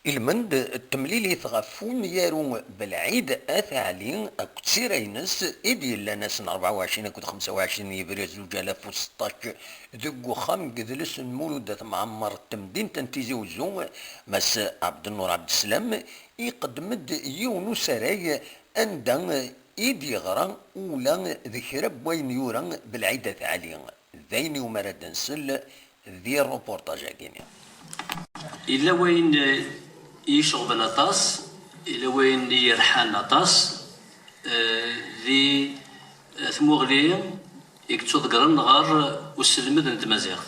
المند التمليلي ثغفون يارو بالعيد اثالي اكتسيرينس ايدي ناس 24 اكو 25 يبريل 2016 ذو خام قدلس المولودة معمر التمدين تنتيزي وزو مس عبد النور عبد السلام يقدمد يونو سراي اندا ايدي غرا ولا ذكر بوين يورا بالعيد اثالي ذيني ومرد نسل ذي الروبورتاج كينيا إلا وين يشغل أطاس، إلا وين يرحل أطاس ذي ثموغلي يكتوض قرن غار وسلمد نتمازيغ.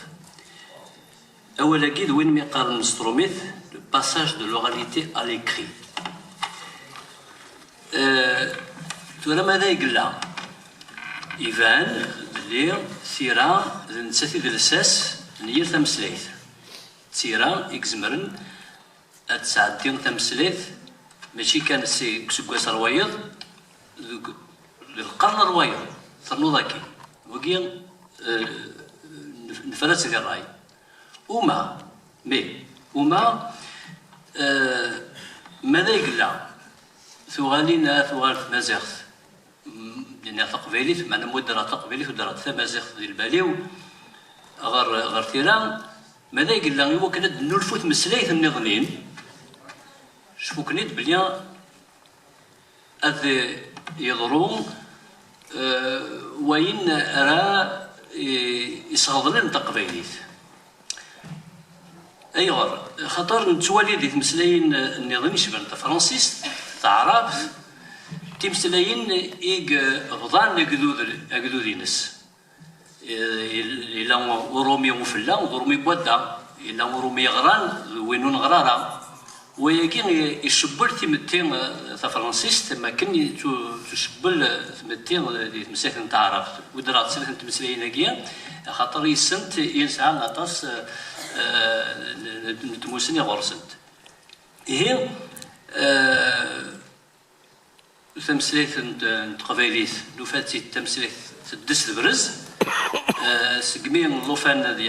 أولا كيد وين ميقارن ستروميث لو باساج دو لوغاليتي à l'écrit. تورا ماذا يقلا؟ إيفان بلي ثيرا نتساتي دلساس نير تمسليث. تيرا إكزمرن أتساعدين تمسليث ماشي كان سي كسكواس روايض للقرن روايض ثرنو ذاكي وكي نفرس ذي الراي وما ماذا يقلا ثغالينا ثغال مازيغث لأن تقبيليث معنا مدرة تقبيليث ودرة ثمازيغث ذي الباليو غير تيران ماذا يقول لنا يوكل نلفوت مسلايث النظنين شفوكنيت بليا أذ يضرون وين أرى يصغضلن تقبيليث أيغر خطر نتوالي دي مسلاين النظام شبه فرانسيس تعرف تمسلاين إيج غضان أقدودينس إلا ورومي وفلا ورومي بودا إلا ورومي غران وينون غرارا ويكين يشبل تمتين فرانسيس ما كان تشبل تمتين دي مساكن تعرف ودرات سنة تمسلين كيا خاطر يسنت ينسى نطاس نتموسني غرسنت هي تمسليث تقبيليث نفاتي تمسليث تدس البرز سقمين لوفان هذه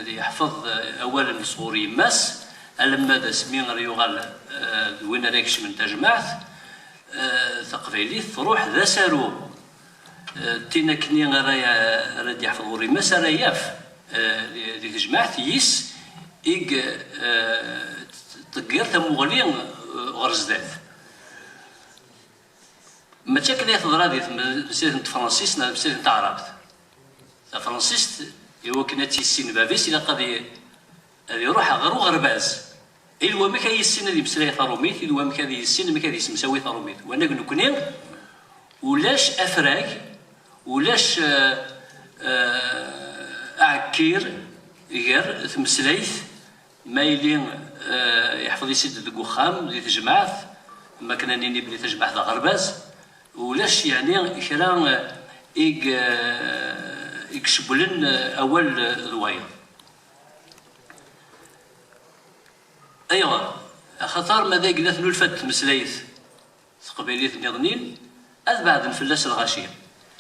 يحفظ اولا من صغوري ماس لما ذا سمين ريوغال وين ريكش من تجمعت تقبيليث تروح ذا سارو تينا كني راه يحفظ غوري ماس راه ياف اللي تجمعت يس إيج تقير تمغلين غرزدات ما تشكل ياخذ رادي مسيرة فرانسيس مسيرة تعرفت فرانسيس يوكنا تيسين بافيس إلا قد يروح غيرو غرباز إلوا ما كاين السن اللي مسلاي ثروميت إلوا ما كاين السن ما كاين مساوي ثروميت وأنا نكوني ولاش أفراك ولاش أعكير غير تمسلايث مايلين يحفظ يسد الوخام اللي تجمعت ما كنا نيني بلي تجمع ذا غرباز ولاش يعني كرا يكشبلن أول الوايض. أيوة خطر ماذا قلت نلفت مسلايث قبيلية النظنين أذ نفلس الغاشية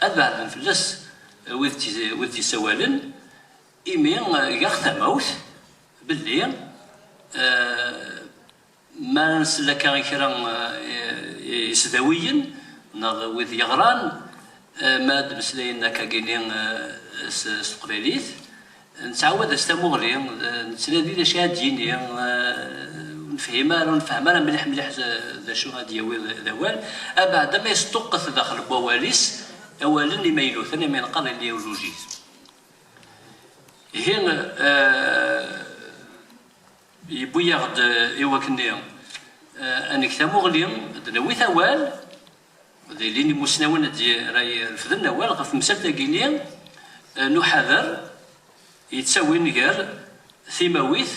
أذ نفلس وذ سوالن إيمين يخت موت بالليل ما نسلك كرا يسدويا وذ يغران ما مسلاينا كاكينين استقباليث نتعود استمغلي نتسنادي الاشياء ديني نفهمها مليح ذا شو هادي ذوال بعد ما يستقث داخل بواليس اولا اللي مايلو ثاني ما ينقل اللي يولوجيز هنا يبوي ياخد يوكني انك تمغلي دنوي ثوال اللي مسناون راي رفضنا وال غف مسالة كينيا نحذر يتساوي نقار ثيماويث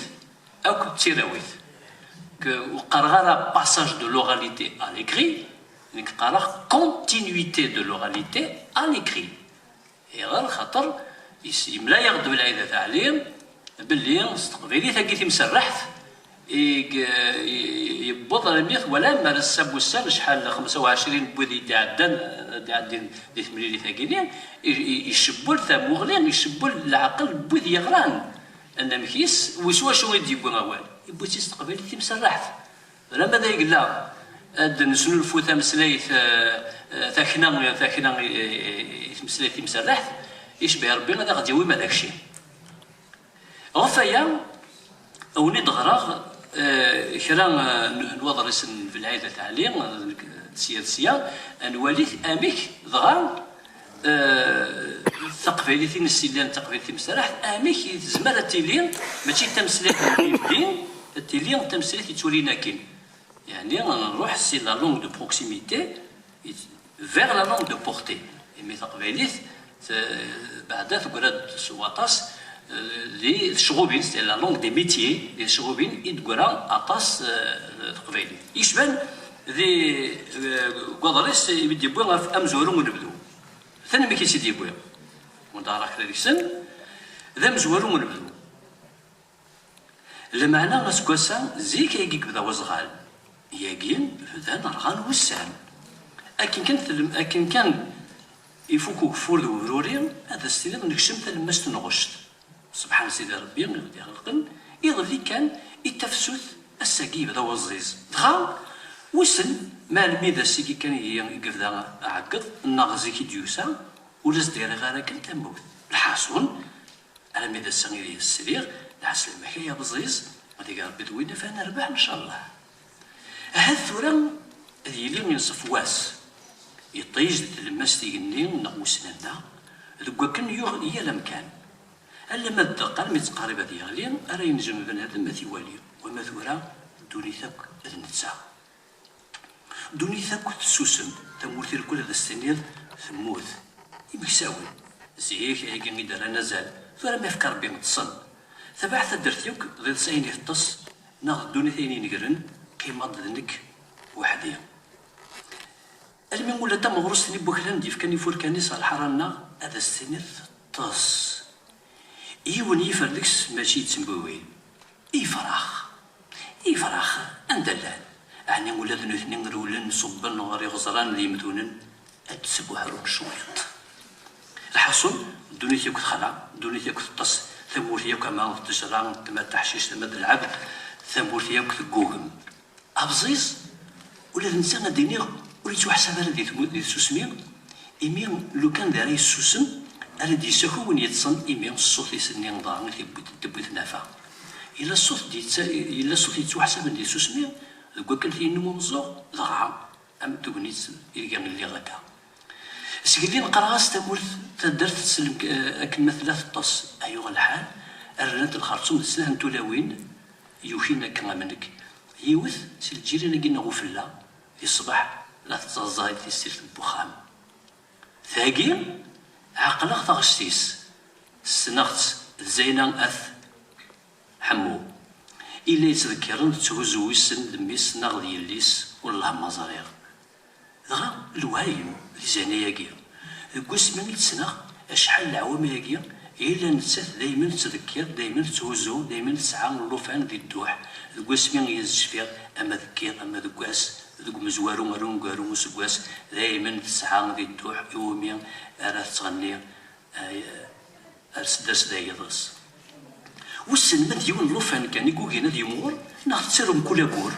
أو تيراويث وقرغرا باساج دو لوراليتي à l'écrit نك قرغ كونتينيويتي دو لوراليتي à l'écrit غير خاطر يملا يغدو العيدة تعليم باللي استقبالي ثاقيتي مسرحت يبوض الميث ولا ما السب والسر شحال 25 بوذي تعدين دي ثمانين ثاقينين يشبول ثموغلين يشبول العقل بوذي يغران أن مكيس وسوا شو يديبون أول يبوتيس تقبيلي مسرحت لما ذا يقول لا اد نسنو الفوثه مسلايت ثاكنا مسلايت مسرحت يشبه ربي غادي غديوي ما داكشي غفايا اوني دغراغ كرا نوضرس في العيدة تاعلي سياسية نواليت اميك دغا تقبيلتي نسيلان تقبيلتي مسرحت اميك زمر التيلين ماشي تمثيلات الدين التيلين تمثيلات تولينا كين يعني نروح سي لا لونغ دو بروكسيميتي فيغ لا لونغ دو بورتي مي تقبيليت بعدا تقرا سواطاس لي الشغوبين سي لا لونغ دي ميتيي لي الشغوبين يدقرا اطاس تقبيلي يشبان ذي قدريس يبدي بوغا في امزورو ونبدو ثاني ما كيسيدي بوغا ودارك هذيك السن ذا مزورو ونبدو المعنى غاسكواسا زي كيجيك بدا وزغال ياكين ذا نرغان وسان اكن كان يفوكو كفور ذو برورين هذا السيد نكشم تلمست نغشت سبحان سيدي ربي غادي يغلقن يظل كان يتفسث السقيب ذا وزيز دغا وسن ما الميدا سيكي كان يقف ذا عقد النغزي كي ديوسا ولز داير غير كان تموت الحاسون على ميدا السغيري السرير الحاس المحيا بزيز غادي ربي دوينا فانا ربح ان شاء الله هاد ثورة هذه لي من صفواس يطيج تلمس تيقنين نغوسنا ذوك كان هي الامكان الا ما الدقال متقاربه ديالين راه ينجم بنادم ما تيوالي وما ثورة دونيتك نتسع دونيتك تسوسن تمورتي الكل هذا السنين ثموت يمكساوي زيك هيك دار نزال ثورة ما يفكر بي متصن ثبعت درتيوك ضد سايني الطس ناخذ دونيتين نقرن كيما ضدنك وحدي المهم ولا تم غرستني بوكلان ديف كان يفور كاني صالح رانا هذا السنين طس يون يفرلكس ماشي تسمبوين يفرح اندلال يعني ولاد الاثنين رولن صبن غير غزران اللي يمدونن اتسبو حروك شويط الحصل دونيتي كنت خلع دونيتي كنت تص ثمورتي كما تجران تما تحشيش تما العبد ثمورتي كنت جوهم ابزيز ولا الانسان الديني وليتو حسابها دي سوسمي ايمين لو كان داري السوسم اراد يسكو وين يتصن ايمين الصوت يسني نظام تبوي تنافع الا الصوت الا الصوت يتو حسابا دي سوسمي كان فيه نمو مزوق ضاع ام تبنيت يلقى اللي غدا سكلين قراص تمول تدرت تسلم كلمه ثلاث طس ايوه الحال الرنات الخرطوم السنه تلاوين يوفينا كما منك يوث سي الجيران قلنا غفله في الصباح لا تتزايد في السير البخام ثاقي عقلق تغشتيس السنغت زينة أث حمو إلا يتذكرن تهزو يسن دميس نغ دياليس والله ما زريغ دغا الوهايم اللي زانا ياكيا قوس من السنغ أشحال العوام ياكيا إلا نتسات دايما تذكر دايما تهزو دايما تسعى اللوفان دي الدوح قوس من يزفير أما ذكير أما ذكواس ذوك مزوارو مالون قارو مسكواس دايما تسعى دي الدوح يوميا أراه تغني أرسدس دايضاس والسن مد يون لوفان كان يقول هنا ديمور نغتسرهم كل بور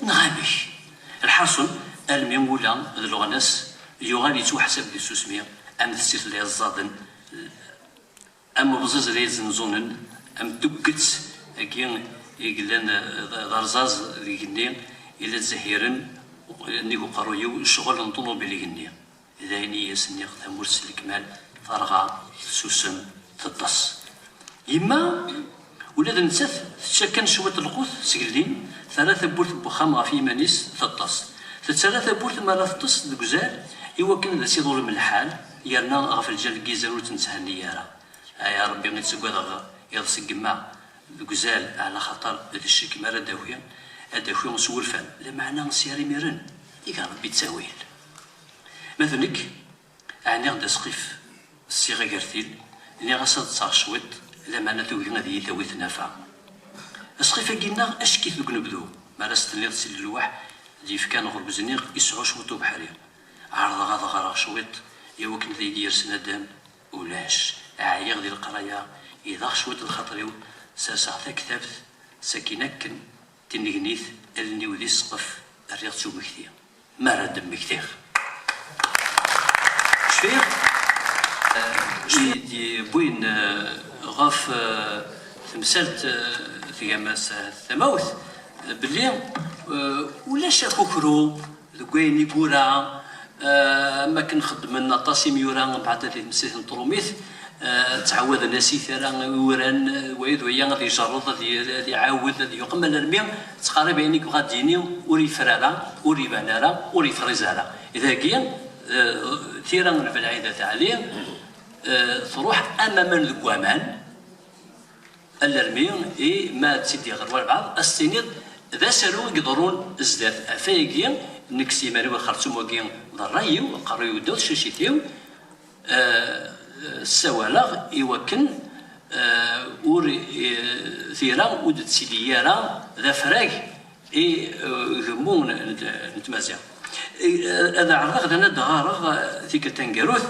نغامش الحاصل المهم ولا الغناس يغالي توحسب دي سوسمية أم تسير لي الزادن أم بزاز لي زنزونن أم دقت أكين يقلن ضرزاز ليقنين إلى الزهيرن نيكو قرويو الشغل نطلو بليقنين إذا هني يسني مرس الكمال فرغا سوسن تطس يما ولاد نسات تشكن شوية القوت سجلين ثلاثة بورت بخام في مانيس تطس ثلاثة بورت ما تطس دقزال يوكن ذا سيدور من الحال يرنا غف الجال كيزال وتنسهني يارا يا ربي غيتسقوا ذا يضسق ما دقزال على خطر هذا الشيء كما راه داويا هذا مسولفان لمعنى سياري ميرن يقال ربي تساويل مثلك يعني غدا سقيف الصيغه كارتيل اللي غاصاد تصاغ شويط لا معنى توي غادي يتاوي تنافع السقيفه قلنا اش كيف نبدو ما راستني تسيل الواح اللي كان غرب زنيق يسعو شويطو بحالي عرض غادا غرا شويط يوكن ذي يدير سندان ولاش عايغ ديال القرايه يضاغ شويط الخطريو ساسع كتابت ساكنة كن تنغنيث النيو ذي السقف الرياض شو مكتير ما رد مكتير شفير بوين غاف تمثلت في جماس الثموث باللي ولا شاكوكرو ذوين يقورا ما كنخدم لنا طاسيم يورا بعد هذه مسيح نطروميث تعود الناس ثرا وران ويد ويا غادي يجرد غادي يعاود غادي يقمل الميم تقارب عينيك غاديني وري فرارا وري بانارا وري فريزارا اذا كاين ثيرا من العيده تاعلي تروح امام الكوامان الارميون اي ما تسيدي غير البعض السنيد ذا سالو يقدرون ازداد افايكين نكسي مالو خرطوم وكين ضرايو وقريو دوت شاشيتيو السوالغ يوكن ور ثيرا ود تسيديارا ذا فراغ اي غمون نتمازع هذا عرض انا دغارغ ذيك التنقروث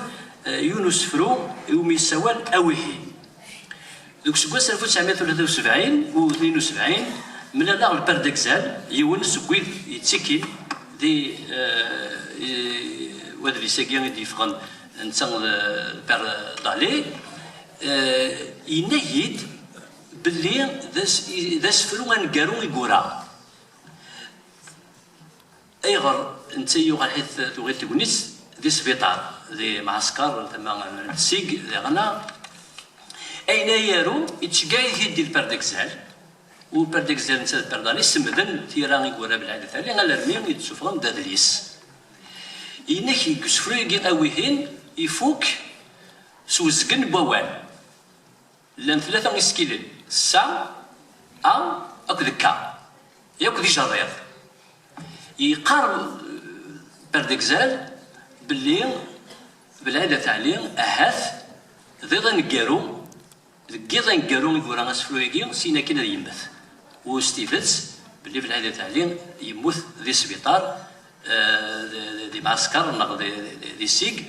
يونس فرو يومي السوال اوهي دوك سكواس 1973 و 72 من هنا البردكزال يونس كويد يتسكين دي وهذا اللي ساكين دي فغن نتسان بار دالي ينهيد باللي ذا سفرو غنقارو يقورا ايغر انت يوغا حيث تغيث تكونيس دي سبيطار دي معسكر تما السيق دي غنا اين يارو يتشقاي يدي البردكزال وبردكزال نتا البردالي سمدن تيران يقورا بالعاده ثاني غالا رميم يتسفرن دادليس ينك يسفرو يجي اويهين يفوك سوزقن بوان لان ثلاثة مسكيلين سا اكو ذكا ياكو دي جريض يقارب بردكزال باللي بالعادة تاعلي اهاث ضيضا نقارو ذكيضا نقارو يقول انا سفرو يجي سينا كنا يمث وستيفنز باللي بالعادة تاعلي يموت ذي سبيطار دي معسكر نقض دي سيق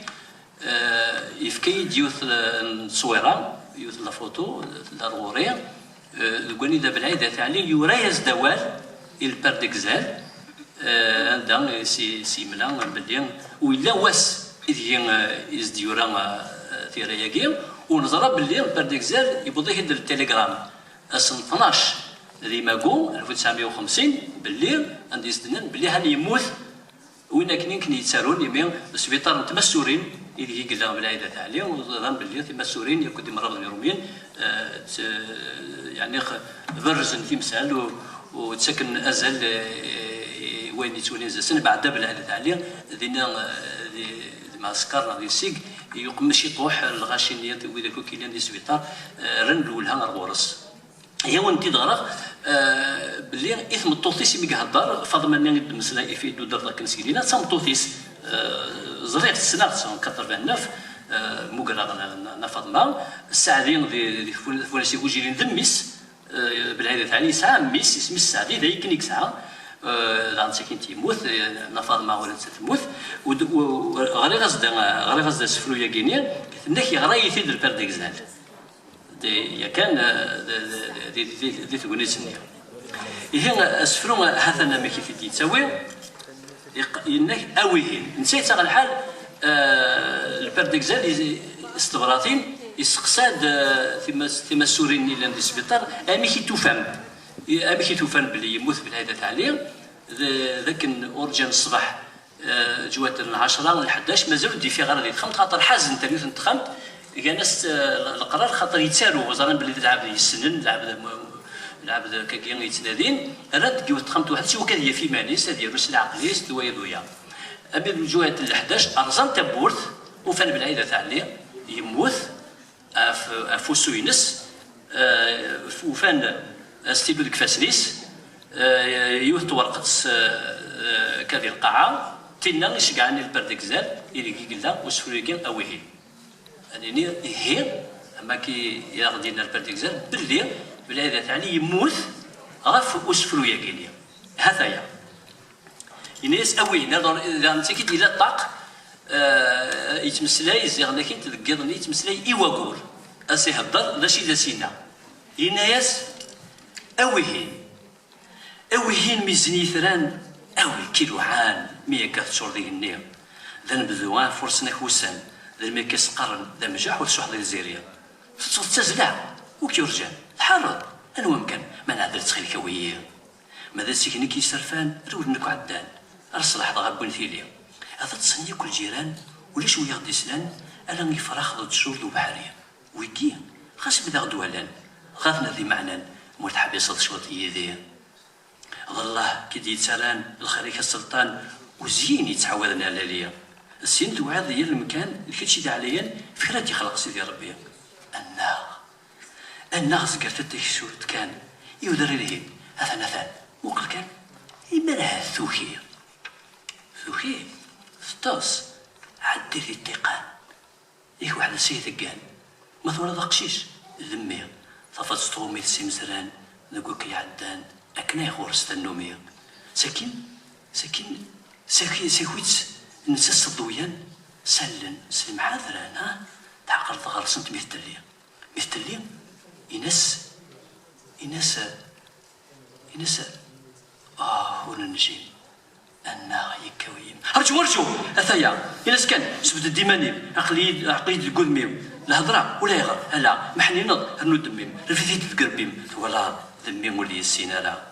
يفكي ديوث التصويره يوث لا فوتو لا غوريا لكوني دا بالعاده تاعلي يوريز دوال البردكزال عندها سي ملا باللي ولا واس اذ يزديورا ثيرياكي ونظرا باللي البردكزال يبغى يهد التليجرام السنه 12 ذي ماكو 1950 باللي عندي سنن باللي هاني يموت وين كاين يتسارون يمين السبيطار متمسورين اللي قلنا بالعيده تاعلي وظن باللي تمسورين يكون مرض اليومين يعني فرزن تمثال وتسكن ازل وين يتولين زسن بعد بالعيده تاعلي دينا معسكر دي سيك يقمش يطوح الغاشينيات وذاك كاين دي السبيطار رن الاولها غورس هي وانت ضرر باللي اثم الطوطيس اللي قهضر فاطمه ني مسلا في دو درا كنسيلينا سام طوطيس زريعه السنه 89 مقرا فاطمه السعدين دي فولاسي وجيلين ذميس بالعاده تاعي ساعه ميس اسمي السعدي ذا يكنيك ساعه لان ساكن تيموت فاطمه ولا تموت وغري غزدا سفرو ياكيني نحي غراي يثيد البردكزال يا كان دي تقولي سنيا هي اسفرو هذا ما كيف يتساوي ينك اويهين نسيت على الحال البردكزال استغراطين يسقساد في مسورين اللي عند السبيطار امي كي توفان باللي يموت بالهيدا تاعلي ذاك اورجان الصباح جوات 10 ل 11 مازال دي في غير خمت خاطر حازن تاريخ انتخمت كانت القرار خاطر يتساروا وزارا باللي تلعب يسنن لعب كاين يتنادين رد كيوت خمت واحد شي وكان هي في مانيس هذه روس العقليس دويا ابي بجوات ال 11 ارزان تبورت وفان بالعيده تاعلي يموت افوسوينس وفان ستيلو ديك فاسنيس يوث ورقه كذي القاعه تينا يشقعني البردكزال اللي قلنا وسفريكين اوهي يعني هي اما كي ياخدينا البردكزال باللي بالعاده تاعي يموت غاف وسفرو ياكينيا هذايا يناس اوين اذا انت كي دير الطاق يتمسلاي زيغ لكن تلقيضني يتمسلاي ايواكور اسي هضر لا شي ذا سينا يناياس أويهين ميزني ثران أوي كيلوحان مية كاتشور ديك النية ذا نبذوان فرصنا كوسان ذا الميكاس قرن ذا مجاح والشوح ديال الجزائرية تزلع وكي رجال الحرض أنا ممكن ما نعدل تخيل كويه ماذا سيكني كي سرفان رود نكو عدان أرسل حظا غابون ثيليا هذا تصني كل جيران ولا شوية غدي سلان ألا نفرخ ضد شور ذو بحرية ويكي خاص بدا غدو هلان غاثنا ذي معنى مرتحب يصد شوط إيدي الله كي يتسالان الخريك السلطان وزين يتعودنا على ليا السين توعظ ديال المكان اللي كتشي دا عليا فكرة يخلق سيدي ربي الناغ زقرت التكسورت كان يودر ليه هذا نثان وقل كان إما لها ثوخي ستاس عدي ذي التيقان يك واحد السيد قال مثلا ذا قشيش ذمي طفت سطومي السمسران نقول كي عدان أكنا يخورس النومية ساكويت نسس الضويان سلن سلم حاضران ها تعقل ضغر سنت مثل إنس وننجي أنا يكوين أرجو أثايا إنس كان سبت الديماني عقليد القدميم الهضرة ولا يغر هلا محني نض هنو دميم رفيتي تقربيم ولا دميم ولي السينا لا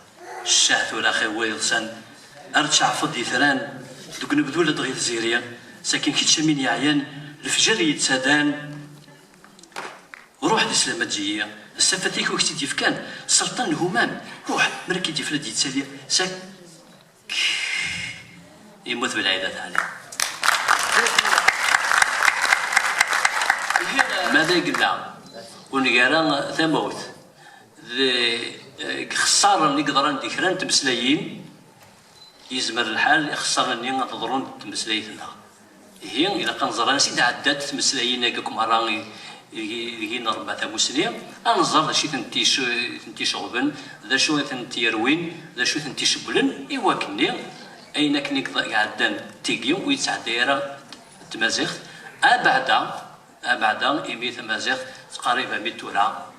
الشهث ولا خوي غسان أرجع فضي ثران دوك نبدو لدغي الزيرية ساكن كي تشمين يعيان الفجر يتسادان وروح دي سلامة جية السفتيك وقت كان سلطان الهمام روح مركي جفلة يتسالي ساك يموت بالعيدات عليه ماذا قلنا ونقارا ثموت خسارة اللي قدران ديكران تمسلايين يزمر الحال خسارة اللي تضرون تمسلايتنا هي إذا كان زران سيد عدات تمسلايين هكاكم هراني يجينا 4 مسلم أنظر شي تنتي شغبن ذا شو تنتي يروين ذا شو تنتي شبلن إيوا كني أين كني عدان تيجيو ويتعديرا تمازيغ أبعدا إيمي تمازيغ قريبة من تورا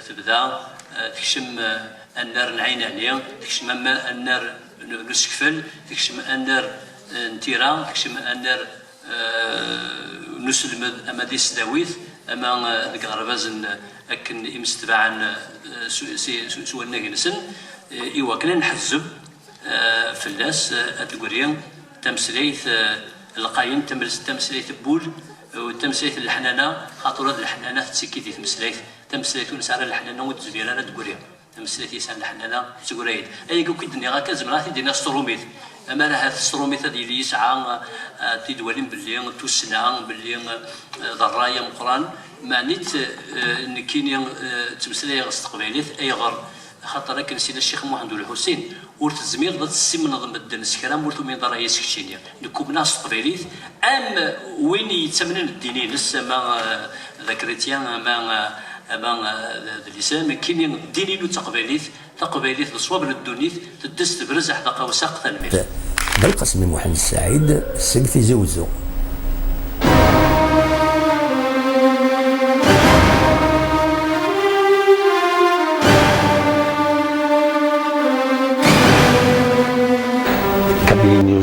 تبدا تكشم النار نعين عليها تكشم النار نسكفل تكشم النار نتيرا تكشم النار نسلم أما دي سداويث أما ذيك غربازن أكن يمستبعن سوى الناقنسن إيوا كنا نحزب فلاس أتقولين تمسليث القاين تمسليث بول وتمسليث الحنانة خاطر هاد الحنانة تسكيتي تمسليث تمسليث ونسعر الحنانة وتزبيرانة تقولين تمسليث يسان الحنانة تقولين أي كي الدنيا غاكا زمراتي دينا ستروميث أما راه هاد الستروميث هادي اللي يسعى تيدوالين باللي توسنا باللي ضرايا مقران معنيت كاين تمسلي استقباليت أي غر خاطر كنسينا الشيخ محمد الحسين ورث الزمير ضد السي منظم الدنس كلام ورثو من ضرايا سكشينيا نكوبنا استقباليت أم وين يتسمنن الدينين لسه ما ذكرتيا ما اللسان كاين الدينين وتقباليت تقباليت الصواب للدنيث تدست برزح دقا وساق تنمير بالقسم محمد السعيد السقف زوزو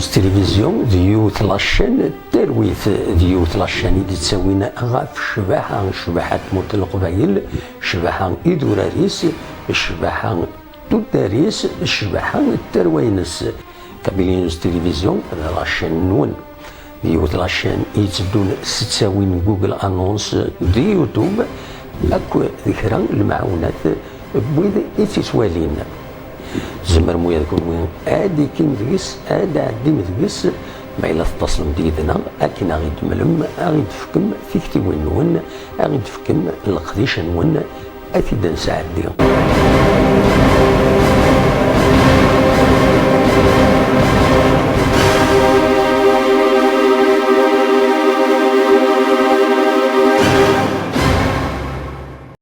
نيوز تلفزيون ديوت لاشين ترويث ديوت لاشين اللي تساوينا غاف شباحة موت القبايل شباحة إدوراريس شباحة توداريس شباحة التروينس كابينيوز تلفزيون لاشين نون ديوت لاشين يتبدون ستساوين جوجل أنونس دي يوتيوب أكو ذكرى المعونات بويد إتسوالين زمر مويا ذكون وين ادي كين ديس ادا عدين ديس ما إلا تتصلم ديدنا اكن غيد ملم غيد فكم فيكتي وين ون غيد فكم القديش ون افيد نساعد